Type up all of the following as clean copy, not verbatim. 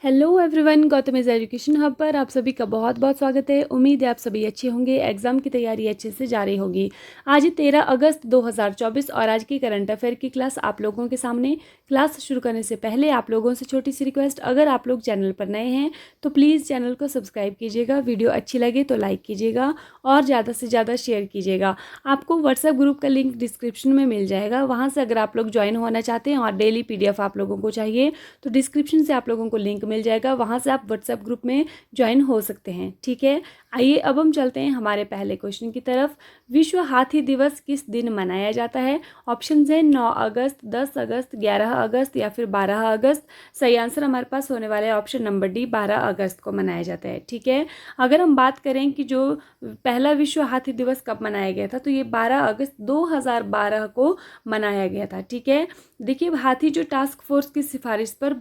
Hello everyone, Gautam is education hub पर आप सभी का बहुत बहुत स्वागत है। उम्मीद है आप सभी अच्छे होंगे, एग्जाम की तैयारी अच्छे से जारी होगी। आज 13 अगस्त 2024 और आज की करंट अफेयर की क्लास आप लोगों के सामने। क्लास शुरू करने से पहले आप लोगों से छोटी सी रिक्वेस्ट, अगर आप लोग चैनल पर नए हैं तो प्लीज़ चैनल को सब्सक्राइब कीजिएगा, वीडियो अच्छी लगे तो लाइक कीजिएगा और ज़्यादा से ज़्यादा शेयर कीजिएगा। आपको व्हाट्सएप ग्रुप का लिंक डिस्क्रिप्शन में मिल जाएगा, वहाँ से अगर आप लोग ज्वाइन होना चाहते हैं और डेली PDF आप लोगों को चाहिए तो डिस्क्रिप्शन से आप लोगों को लिंक मिल जाएगा, वहाँ से आप व्हाट्सएप ग्रुप में ज्वाइन हो सकते हैं। ठीक है, आइए अब हम चलते हैं हमारे पहले क्वेश्चन की तरफ। विश्व हाथी दिवस किस दिन मनाया जाता है? ऑप्शन है 9 अगस्त, 10 अगस्त, 11 अगस्त या फिर 12 अगस्त। सही आंसर हमारे पास होने वाला है ऑप्शन नंबर डी, 12 अगस्त को मनाया जाता है। ठीक है, अगर हम बात करें कि जो पहला विश्व हाथी दिवस कब मनाया गया था तो ये 12 अगस्त 2012 को मनाया गया था। ठीक है, देखिए हाथी जो टास्क फोर्स की सिफारिश पर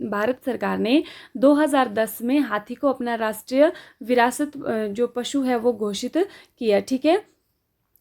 भारत सरकार ने 2010 में हाथी को अपना राष्ट्रीय विरासत जो पशु है वो घोषित किया। ठीक है,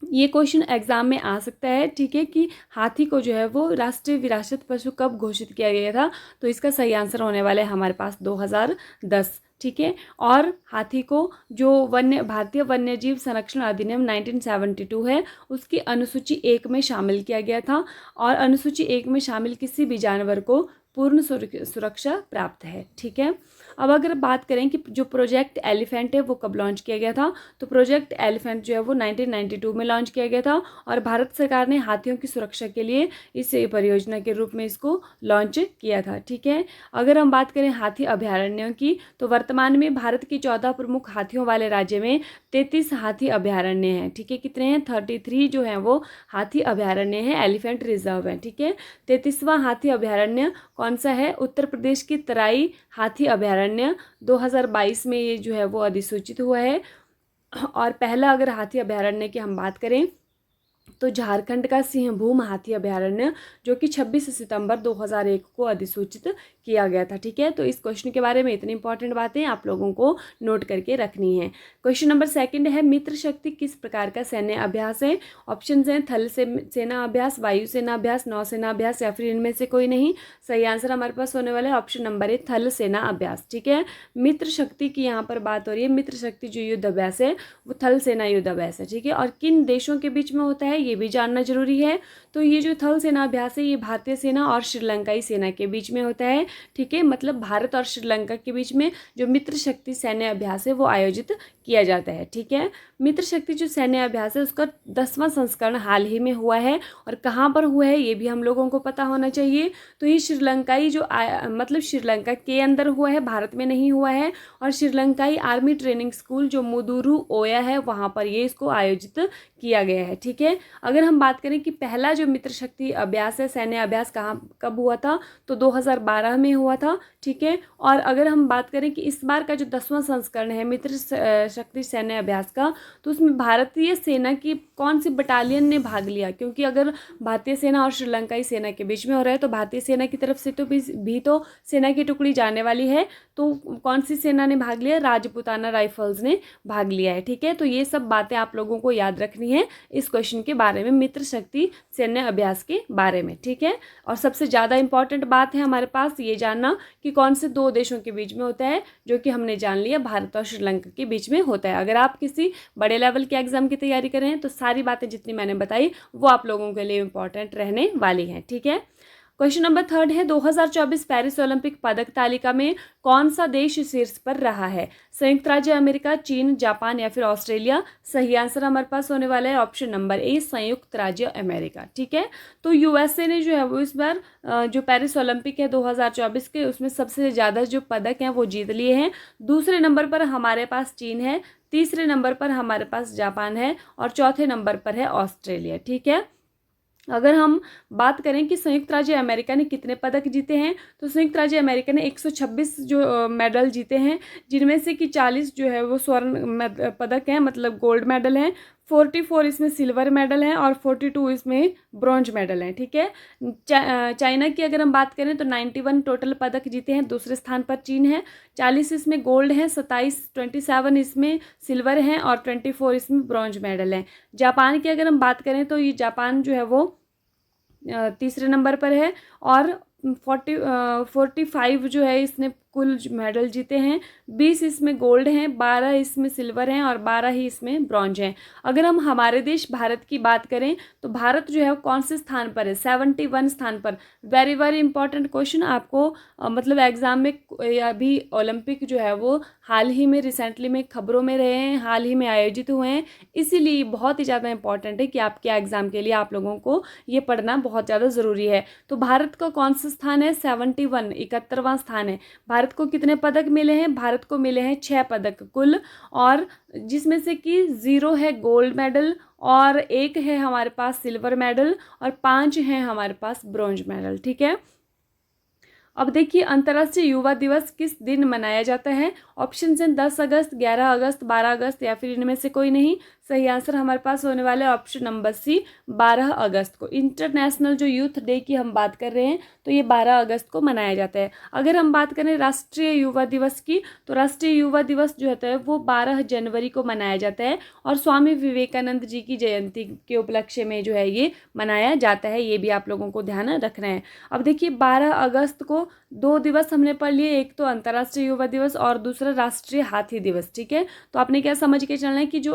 ये क्वेश्चन एग्जाम में आ सकता है। ठीक है, कि हाथी को जो है वो राष्ट्रीय विरासत पशु कब घोषित किया गया था, तो इसका सही आंसर होने वाला है हमारे पास 2010। ठीक है, और हाथी को जो भारतीय वन्यजीव संरक्षण अधिनियम 1972 है उसकी अनुसूची 1 में शामिल किया गया था, और अनुसूची 1 में शामिल किसी भी जानवर को पूर्ण सुरक्षा प्राप्त है। ठीक है, अब अगर बात करें कि जो प्रोजेक्ट एलिफेंट है वो कब लॉन्च किया गया था, तो प्रोजेक्ट एलिफेंट जो है वो 1992 में लॉन्च किया गया था, और भारत सरकार ने हाथियों की सुरक्षा के लिए इस परियोजना के रूप में इसको लॉन्च किया था। ठीक है, अगर हम बात करें हाथी अभयारण्यों की तो वर्तमान में भारत की 14 प्रमुख हाथियों वाले राज्य में 33 हाथी अभयारण्य हैं। ठीक है, कितने हैं? 33 जो हैं वो हाथी अभयारण्य हैं, एलिफेंट रिजर्व है। ठीक है, 33वां हाथी अभयारण्य कौन सा है? उत्तर प्रदेश की तराई हाथी अभयारण्य 2022 में ये जो है वो अधिसूचित हुआ है। और पहला अगर हाथी अभयारण्य की हम बात करें तो झारखंड का सिंहभूम हाथी अभयारण्य जो कि 26 सितंबर 2001 को अधिसूचित किया गया था। ठीक है, तो इस क्वेश्चन के बारे में इतनी इंपॉर्टेंट बातें आप लोगों को नोट करके रखनी है। क्वेश्चन नंबर 2 है, मित्र शक्ति किस प्रकार का सैन्य अभ्यास है? ऑप्शन हैं थल सेना अभ्यास, वायु सेना अभ्यास, नौसेना अभ्यास या फिर इनमें से कोई नहीं। सही आंसर हमारे पास होने वाला है ऑप्शन नंबर ए, थल सेना अभ्यास। ठीक है, मित्र शक्ति की यहाँ पर बात हो रही है। मित्र शक्ति जो युद्ध अभ्यास है वो थल सेना युद्ध अभ्यास है। ठीक है, और किन देशों के बीच में होता है ये भी जानना जरूरी है। तो ये जो थल सेना अभ्यास है ये भारतीय सेना और श्रीलंकाई सेना के बीच में होता है। ठीक है, मतलब भारत और श्रीलंका के बीच में जो मित्र शक्ति सैन्य अभ्यास है वो आयोजित किया जाता है। ठीक है, मित्र शक्ति जो सैन्य अभ्यास है उसका 10वां संस्करण हाल ही में हुआ है, और कहाँ पर हुआ है ये भी हम लोगों को पता होना चाहिए। तो ये श्रीलंकाई जो मतलब श्रीलंका के अंदर हुआ है, भारत में नहीं हुआ है, और श्रीलंकाई आर्मी ट्रेनिंग स्कूल जो मुदुरु ओया है वहाँ पर ये इसको आयोजित किया गया है। ठीक है, अगर हम बात करें कि पहला जो मित्र शक्ति अभ्यास है, सैन्य अभ्यास कब हुआ था, तो 2012 में हुआ था। ठीक है, और अगर हम बात करें कि इस बार का जो 10वां संस्करण है मित्र शक्ति सैन्य अभ्यास का, तो उसमें भारतीय सेना की कौन सी बटालियन ने भाग लिया? क्योंकि अगर भारतीय सेना और श्रीलंकाई सेना के बीच में हो रहा है तो भारतीय सेना की तरफ से तो भी तो सेना की टुकड़ी जाने वाली है, तो कौन सी सेना ने भाग लिया? राजपूताना राइफल्स ने भाग लिया है। ठीक है, तो ये सब बातें आप लोगों को याद रखनी है इस क्वेश्चन के बारे में, मित्र शक्ति सैन्य अभ्यास के बारे में। ठीक है, और सबसे ज़्यादा इंपॉर्टेंट बात है हमारे पास ये जानना कि कौन से 2 देशों के बीच में होता है, जो कि हमने जान लिया भारत और श्रीलंका के बीच में होता है। अगर आप किसी बड़े लेवल के एग्जाम की तैयारी कर रहे हैं तो सारी बातें जितनी मैंने बताई वो आप लोगों के लिए इंपॉर्टेंट रहने वाली हैं। ठीक है, क्वेश्चन नंबर 3 है, 2024 पेरिस ओलंपिक पदक तालिका में कौन सा देश शीर्ष पर रहा है? संयुक्त राज्य अमेरिका, चीन, जापान या फिर ऑस्ट्रेलिया। सही आंसर हमारे पास होने वाला है ऑप्शन नंबर ए, संयुक्त राज्य अमेरिका। ठीक है, तो यूएसए ने जो है वो इस बार जो पेरिस ओलंपिक है 2024 के उसमें सबसे ज़्यादा जो पदक हैं वो जीत लिए हैं। दूसरे नंबर पर हमारे पास चीन है, तीसरे नंबर पर हमारे पास जापान है, और चौथे नंबर पर है ऑस्ट्रेलिया। ठीक है, अगर हम बात करें कि संयुक्त राज्य अमेरिका ने कितने पदक जीते हैं, तो संयुक्त राज्य अमेरिका ने 126 जो मेडल जीते हैं, जिनमें से कि 40 जो है वो स्वर्ण पदक हैं, मतलब गोल्ड मेडल हैं, 44 इसमें सिल्वर मेडल हैं, और 42 इसमें ब्रॉन्ज मेडल हैं। ठीक है, चाइना की अगर हम बात करें तो 91 टोटल पदक जीते हैं, दूसरे स्थान पर चीन है, 40 इसमें गोल्ड हैं, 27 इसमें सिल्वर हैं, और 24 इसमें ब्रॉन्ज मेडल हैं। जापान की अगर हम बात करें तो ये जापान जो है वो तीसरे नंबर पर है, और 45 जो है इसने कुल मेडल जीते हैं, 20 इसमें गोल्ड हैं, 12 इसमें सिल्वर हैं और 12 ही इसमें ब्रॉन्ज हैं। अगर हम हमारे देश भारत की बात करें तो भारत जो है वो कौन से स्थान पर है? 71 स्थान पर। वेरी वेरी इंपॉर्टेंट क्वेश्चन आपको मतलब एग्जाम में अभी ओलंपिक जो है वो हाल ही में रिसेंटली में खबरों में रहे हैं, हाल ही में आयोजित हुए हैं, इसीलिए बहुत ही ज़्यादा इंपॉर्टेंट है कि आपके एग्जाम के लिए आप लोगों को ये पढ़ना बहुत ज़्यादा ज़रूरी है। तो भारत का कौन सा स्थान है? 71, 71वां स्थान है। भारत को कितने पदक मिले हैं? भारत को मिले हैं 6 पदक कुल, और जिसमें से कि 0 है गोल्ड मेडल और 1 है हमारे पास सिल्वर मेडल और 5 हैं हमारे पास ब्रॉन्ज मेडल। ठीक है, अब देखिए अंतर्राष्ट्रीय युवा दिवस किस दिन मनाया जाता है? ऑप्शन हैं 10 अगस्त, 11 अगस्त, 12 अगस्त या फिर इनमें से कोई नहीं। सही आंसर हमारे पास होने वाला है ऑप्शन नंबर सी, 12 अगस्त को। इंटरनेशनल जो यूथ डे की हम बात कर रहे हैं तो ये 12 अगस्त को मनाया जाता है। अगर हम बात करें राष्ट्रीय युवा दिवस की तो राष्ट्रीय युवा दिवस जो होता है वो 12 जनवरी को मनाया जाता है और स्वामी विवेकानंद जी की जयंती के उपलक्ष्य में जो है ये मनाया जाता है। ये भी आप लोगों को ध्यान रखना है। अब देखिए 12 अगस्त को 2 दिवस हमने पढ़ लिए, एक तो अंतर्राष्ट्रीय युवा दिवस और दूसरा राष्ट्रीय हाथी दिवस। ठीक है, तो आपने क्या समझ के चलना है कि जो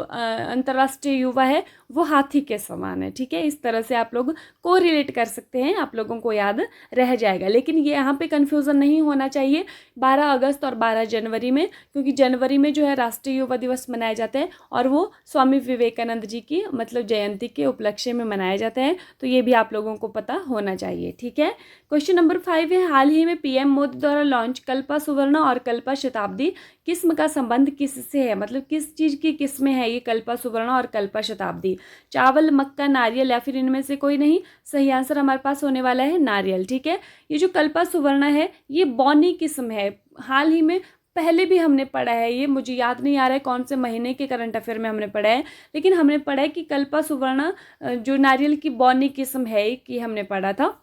अंतर्राष्ट्रीय युवा है वो हाथी के समान है। ठीक है, इस तरह से आप लोग को रिलेट कर सकते हैं, आप लोगों को याद रह जाएगा। लेकिन ये यहाँ पे कन्फ्यूज़न नहीं होना चाहिए 12 अगस्त और 12 जनवरी में, क्योंकि जनवरी में जो है राष्ट्रीय युवा दिवस मनाया जाता है और वो स्वामी विवेकानंद जी की मतलब जयंती के उपलक्ष्य में मनाया जाता है। तो ये भी आप लोगों को पता होना चाहिए। ठीक है, क्वेश्चन नंबर 5 है, हाल ही में पीएम मोदी द्वारा लॉन्च कल्पा सुवर्ण और कल्पा शताब्दी किस्म का संबंध किससे है? मतलब किस चीज़ की किस्में है ये कल्पा सुवर्ण और कल्पा शताब्दी? चावल, मक्का, नारियल या फिर इनमें से कोई नहीं। सही आंसर हमारे पास होने वाला है नारियल। ठीक है, ये जो कल्पा सुवर्ण है ये बौनी किस्म है। हाल ही में पहले भी हमने पढ़ा है, ये मुझे याद नहीं आ रहा है कौन से महीने के करंट अफेयर में हमने पढ़ा है, लेकिन हमने पढ़ा है कि कल्पा सुवर्ण जो नारियल की बौनी किस्म है कि हमने पढ़ा था।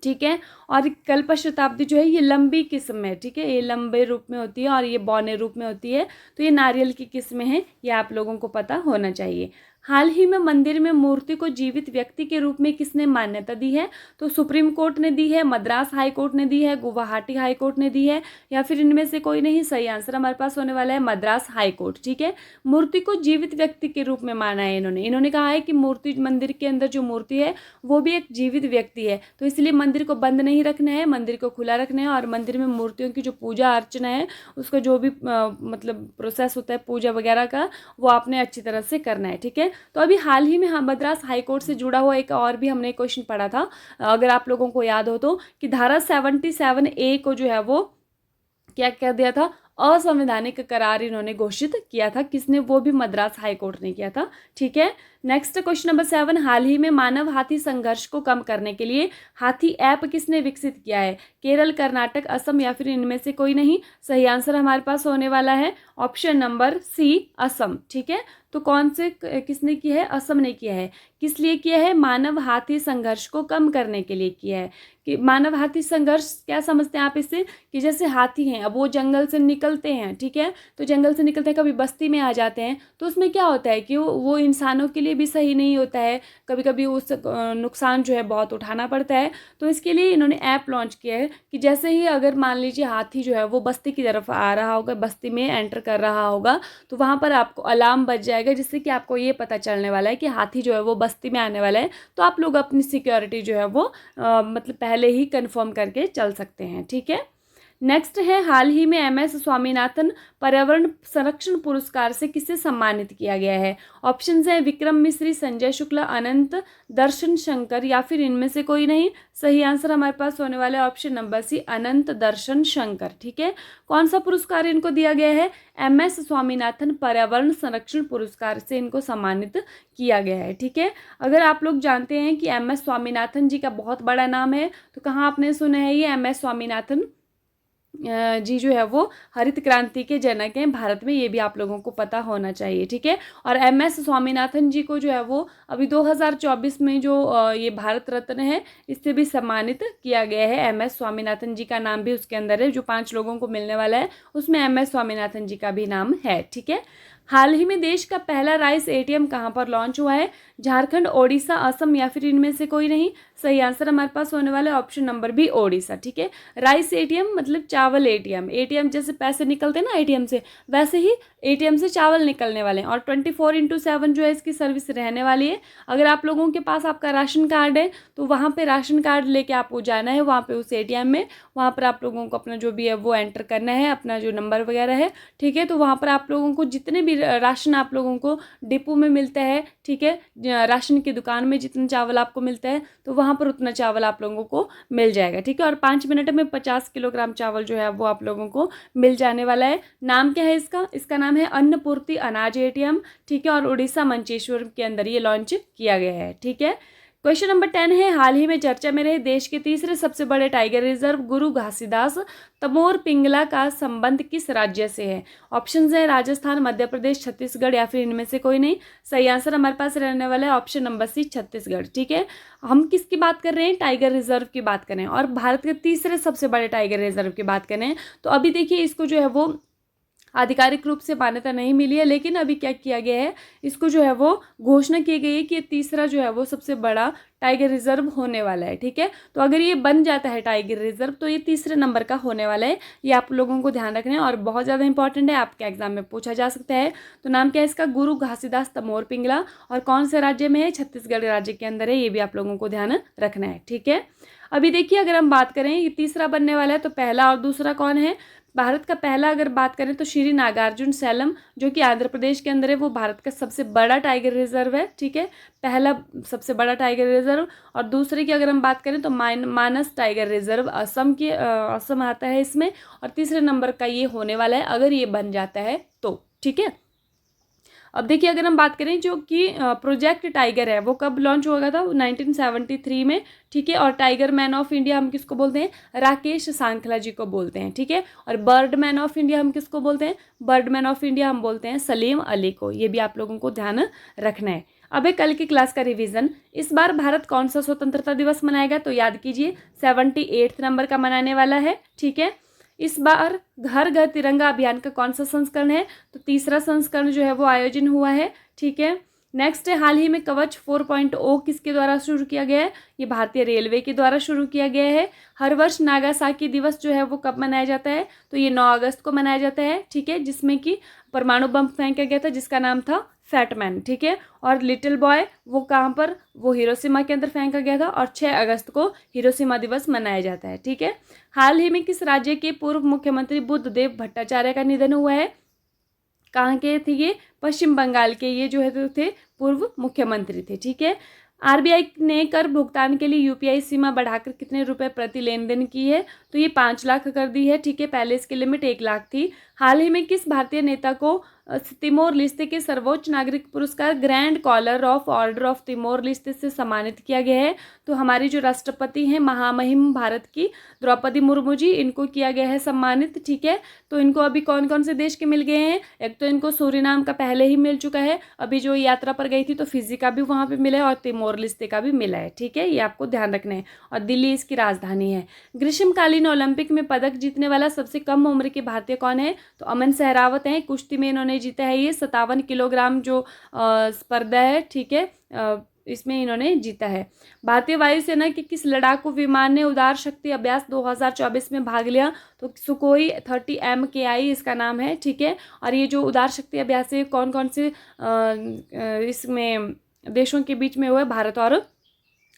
ठीक है, और कल्पा शताब्दी जो है ये लंबी किस्म है। ठीक है, ये लंबे रूप में होती है और ये बौने रूप में होती है। तो ये नारियल की किस्में हैं, ये आप लोगों को पता होना चाहिए। हाल ही में मंदिर में मूर्ति को जीवित व्यक्ति के रूप में किसने मान्यता दी है? तो सुप्रीम कोर्ट ने दी है, मद्रास हाई कोर्ट ने दी है, गुवाहाटी हाई कोर्ट ने दी है या फिर इनमें से कोई नहीं। सही आंसर हमारे पास होने वाला है मद्रास हाई कोर्ट। ठीक है, मूर्ति को जीवित व्यक्ति के रूप में माना है इन्होंने कहा है कि मूर्ति मंदिर के अंदर जो मूर्ति है वो भी एक जीवित व्यक्ति है, तो इसलिए मंदिर को बंद नहीं रखना है, मंदिर को खुला रखना है और मंदिर में मूर्तियों की जो पूजा अर्चना है उसका जो भी मतलब प्रोसेस होता है पूजा वगैरह का वो आपने अच्छी तरह से करना है। ठीक है, तो अभी हाल ही में मद्रास हाई कोर्ट से जुड़ा हुआ एक और भी हमने क्वेश्चन पढ़ा था, अगर आप लोगों को याद हो तो, कि धारा 77A को जो है वो क्या कह दिया था? असंवैधानिक करार इन्होंने घोषित किया था। किसने? वो भी मद्रास हाई कोर्ट ने किया था। ठीक है, नेक्स्ट क्वेश्चन नंबर 7, हाल ही में मानव हाथी संघर्ष को कम करने के लिए हाथी ऐप किसने विकसित किया है? केरल, कर्नाटक, असम या फिर इनमें से कोई नहीं। सही आंसर हमारे पास होने वाला है ऑप्शन नंबर सी, असम। ठीक है, तो कौन से किसने किया है? असम ने किया है। किस लिए किया है? मानव हाथी संघर्ष को कम करने के लिए किया है। कि मानव हाथी संघर्ष क्या समझते हैं आप इससे? कि जैसे हाथी हैं, अब वो जंगल से निकलते हैं। ठीक है, तो जंगल से निकलते हैं, कभी बस्ती में आ जाते हैं, तो उसमें क्या होता है कि वो इंसानों के लिए भी सही नहीं होता है, कभी कभी उस नुकसान जो है बहुत उठाना पड़ता है। तो इसके लिए इन्होंने ऐप लॉन्च किया है कि जैसे ही अगर मान लीजिए हाथी जो है वो बस्ती की तरफ आ रहा होगा, बस्ती में एंटर कर रहा होगा, तो वहाँ पर आपको अलार्म बज जाएगा जिससे कि आपको ये पता चलने वाला है कि हाथी जो है वो बस्ती में आने वाला है। तो आप लोग अपनी सिक्योरिटी जो है वो मतलब पहले ही कंफर्म करके चल सकते हैं। ठीक है, नेक्स्ट है, हाल ही में MS स्वामीनाथन पर्यावरण संरक्षण पुरस्कार से किसे सम्मानित किया गया है? ऑप्शंस हैं विक्रम मिश्री, संजय शुक्ला, अनंत दर्शन शंकर या फिर इनमें से कोई नहीं। सही आंसर हमारे पास होने वाला है ऑप्शन नंबर सी, अनंत दर्शन शंकर। ठीक है, कौन सा पुरस्कार इनको दिया गया है? MS स्वामीनाथन पर्यावरण संरक्षण पुरस्कार से इनको सम्मानित किया गया है। ठीक है, अगर आप लोग जानते हैं कि MS स्वामीनाथन जी का बहुत बड़ा नाम है तो कहाँ आपने सुना है ये? MS स्वामीनाथन जी जो है वो हरित क्रांति के जनक हैं भारत में, ये भी आप लोगों को पता होना चाहिए। ठीक है, और MS स्वामीनाथन जी को जो है वो अभी 2024 में जो ये भारत रत्न है इससे भी सम्मानित किया गया है। MS स्वामीनाथन जी का नाम भी उसके अंदर है, जो 5 लोगों को मिलने वाला है उसमें MS स्वामीनाथन जी का भी नाम है। ठीक है, हाल ही में देश का पहला राइस एटीएम कहाँ पर लॉन्च हुआ है? झारखंड, ओडिशा, असम या फिर इनमें से कोई नहीं। सही आंसर हमारे पास होने वाला है ऑप्शन नंबर बी, ओडिशा। ठीक है, राइस एटीएम मतलब चावल एटीएम। एटीएम जैसे पैसे निकलते हैं ना एटीएम से, वैसे ही एटीएम से चावल निकलने वाले हैं और 24/7 जो है इसकी सर्विस रहने वाली है। अगर आप लोगों के पास आपका राशन कार्ड है तो वहाँ पे राशन कार्ड लेके आपको जाना है वहाँ पे उस एटीएम में। वहाँ पर आप लोगों को अपना जो भी है वो एंटर करना है, अपना जो नंबर वगैरह है। ठीक है, तो वहाँ पर आप लोगों को जितने भी राशन आप लोगों को डिपो में मिलता है, ठीक है, राशन की दुकान में जितना चावल आपको मिलता है तो वहाँ पर उतना चावल आप लोगों को मिल जाएगा। ठीक है, और 5 मिनट में 50 किलोग्राम चावल जो है वो आप लोगों को मिल जाने वाला है। नाम क्या है इसका? इसका नाम है अन्नपूर्ति अनाज एटीएम। ठीक है, और उड़ीसा मंचेश्वर के अंदर ये लॉन्च किया गया है। ठीक है, क्वेश्चन नंबर 10 है, हाल ही में चर्चा में रहे देश के तीसरे सबसे बड़े टाइगर रिजर्व गुरु घासीदास तमोर पिंगला का संबंध किस राज्य से है? ऑप्शंस है राजस्थान, मध्य प्रदेश, छत्तीसगढ़ या फिर इनमें से कोई नहीं। सही आंसर हमारे पास रहने वाला है ऑप्शन नंबर सी, छत्तीसगढ़। ठीक है, हम किसकी बात कर रहे हैं? टाइगर रिजर्व की बात कर रहे हैं और भारत के तीसरे सबसे बड़े टाइगर रिजर्व की बात कर रहे हैं। तो अभी देखिए इसको जो है वो आधिकारिक रूप से मान्यता नहीं मिली है, लेकिन अभी क्या किया गया है, इसको जो है वो घोषणा की गई है कि ये तीसरा जो है वो सबसे बड़ा टाइगर रिजर्व होने वाला है। ठीक है, तो अगर ये बन जाता है टाइगर रिजर्व तो ये तीसरे नंबर का होने वाला है। ये आप लोगों को ध्यान रखना है और बहुत ज़्यादा इंपॉर्टेंट है, आपके एग्जाम में पूछा जा सकता है। तो नाम क्या है इसका? गुरु घासीदास तमोर पिंगला। और कौन से राज्य में है? छत्तीसगढ़ राज्य के अंदर है। ये भी आप लोगों को ध्यान रखना है। ठीक है, अभी देखिए अगर हम बात करें ये तीसरा बनने वाला है तो पहला और दूसरा कौन है? भारत का पहला अगर बात करें तो श्री नागार्जुन सैलम जो कि आंध्र प्रदेश के अंदर है, वो भारत का सबसे बड़ा टाइगर रिजर्व है। ठीक है, पहला सबसे बड़ा टाइगर रिजर्व। और दूसरे की अगर हम बात करें तो मानस टाइगर रिजर्व असम आता है इसमें। और तीसरे नंबर का ये होने वाला है अगर ये बन जाता है तो। ठीक है, अब देखिए अगर हम बात करें जो कि प्रोजेक्ट टाइगर है वो कब लॉन्च हुआ था? 1973 में। ठीक है, और टाइगर मैन ऑफ इंडिया हम किसको बोलते हैं? राकेश सांखला जी को बोलते हैं। ठीक है, और बर्ड मैन ऑफ इंडिया हम किसको बोलते हैं? बर्ड मैन ऑफ इंडिया हम बोलते हैं सलीम अली को। ये भी आप लोगों को ध्यान रखना है। अब है कल की क्लास का रिवीजन। इस बार भारत कौन सा स्वतंत्रता दिवस मनाएगा? तो याद कीजिए 78 नंबर का मनाने वाला है। ठीक है, इस बार घर घर तिरंगा अभियान का कौन सा संस्करण है? तो तीसरा संस्करण जो है वो आयोजन हुआ है। ठीक है, नेक्स्ट है हाल ही में कवच 4.0 किसके द्वारा शुरू किया गया है? ये भारतीय रेलवे के द्वारा शुरू किया गया है। हर वर्ष नागासाकी दिवस जो है वो कब मनाया जाता है? तो ये 9 अगस्त को मनाया जाता है। ठीक है, जिसमें कि परमाणु बम फेंका गया था जिसका नाम था फैटमैन। ठीक है, और लिटिल बॉय वो कहाँ पर? वो हिरोशिमा के अंदर फेंका गया था और 6 अगस्त को हिरोशिमा दिवस मनाया जाता है। ठीक है, हाल ही में किस राज्य के पूर्व मुख्यमंत्री बुद्धदेव भट्टाचार्य का निधन हुआ है? कहाँ के थे ये? पश्चिम बंगाल के ये जो है थे पूर्व मुख्यमंत्री थे। ठीक है, आरबीआई ने कर भुगतान के लिए यूपीआई सीमा बढ़ाकर कितने रुपए प्रति लेन देन की है? तो ये 5 लाख कर दी है। ठीक है, पहले इसकी लिमिट 1 लाख थी। हाल ही में किस भारतीय नेता को तिमोर लिस्ते के सर्वोच्च नागरिक पुरस्कार grand collar of order of Timor Leste से सम्मानित किया गया है? तो हमारी जो राष्ट्रपति हैं महामहिम भारत की द्रौपदी मुर्मू जी, इनको किया गया है सम्मानित। ठीक है, तो इनको अभी कौन कौन से देश के मिल गए हैं? एक तो इनको सूरीनाम का पहले ही मिल चुका है, अभी जो यात्रा पर गई थी तो फिजी का भी वहाँ पे मिला है और तिमोर लिस्ते का भी मिला है। ठीक है, ये आपको ध्यान रखना है। और दिल्ली इसकी राजधानी है। ग्रीष्मकालीन ओलंपिक में पदक जीतने वाला सबसे कम उम्र के भारतीय कौन है? तो अमन सहरावत हैं। कुश्ती में इन्होंने जीता है ये 57 किलोग्राम जो स्पर्धा है। ठीक है, इसमें इन्होंने जीता है। भारतीय वायुसेना के किस लड़ाकू विमान ने उदार शक्ति अभ्यास 2024 में भाग लिया? तो सुकोई 30 MKI इसका नाम है। ठीक है, और ये जो उदार शक्ति अभ्यास है कौन कौन से इसमें देशों के बीच में हुआ है? भारत और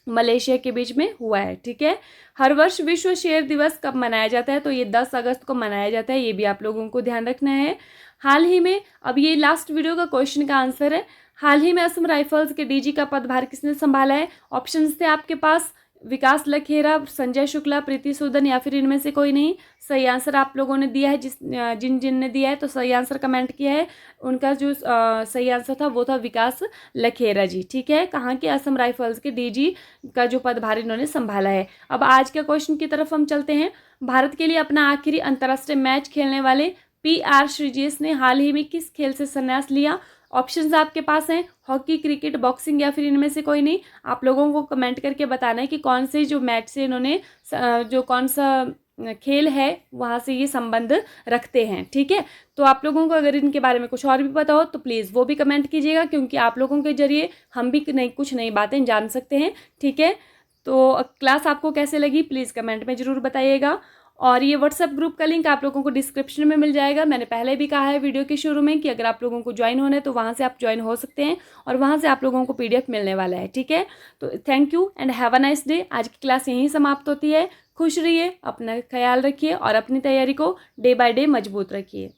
मलेशिया के बीच में हुआ है। ठीक है, हर वर्ष विश्व शेर दिवस कब मनाया जाता है? तो ये 10 अगस्त को मनाया जाता है। ये भी आप लोगों को ध्यान रखना है। हाल ही में, अब ये लास्ट वीडियो का क्वेश्चन का आंसर है, हाल ही में असम राइफल्स के डीजी का पदभार किसने संभाला है? ऑप्शंस थे आपके पास विकास लखेरा, संजय शुक्ला, प्रीति सूदन या फिर इनमें से कोई नहीं। सही आंसर आप लोगों ने दिया है, जिन ने दिया है तो सही आंसर कमेंट किया है। उनका जो सही आंसर था वो था विकास लखेरा जी। ठीक है, कहाँ के? असम राइफल्स के डीजी का जो पदभार इन्होंने संभाला है। अब आज के क्वेश्चन की तरफ हम चलते हैं। भारत के लिए अपना आखिरी अंतर्राष्ट्रीय मैच खेलने वाले PR श्रीजेश ने हाल ही में किस खेल से संन्यास लिया? ऑप्शंस आपके पास हैं हॉकी, क्रिकेट, बॉक्सिंग या फिर इनमें से कोई नहीं। आप लोगों को कमेंट करके बताना है कि कौन से जो मैच से इन्होंने जो कौन सा खेल है वहाँ से ये संबंध रखते हैं। ठीक है, तो आप लोगों को अगर इनके बारे में कुछ और भी पता हो तो प्लीज़ वो भी कमेंट कीजिएगा, क्योंकि आप लोगों के जरिए हम भी कुछ नई बातें जान सकते हैं। ठीक है, तो क्लास आपको कैसे लगी प्लीज़ कमेंट में ज़रूर बताइएगा। और ये व्हाट्सएप ग्रुप का लिंक आप लोगों को डिस्क्रिप्शन में मिल जाएगा। मैंने पहले भी कहा है वीडियो के शुरू में कि अगर आप लोगों को ज्वाइन होना है तो वहाँ से आप ज्वाइन हो सकते हैं, और वहाँ से आप लोगों को PDF मिलने वाला है। ठीक है, तो thank you and have a nice day. आज की क्लास यहीं समाप्त होती है। खुश रहिए, अपना ख्याल रखिए और अपनी तैयारी को डे बाय डे मजबूत रखिए।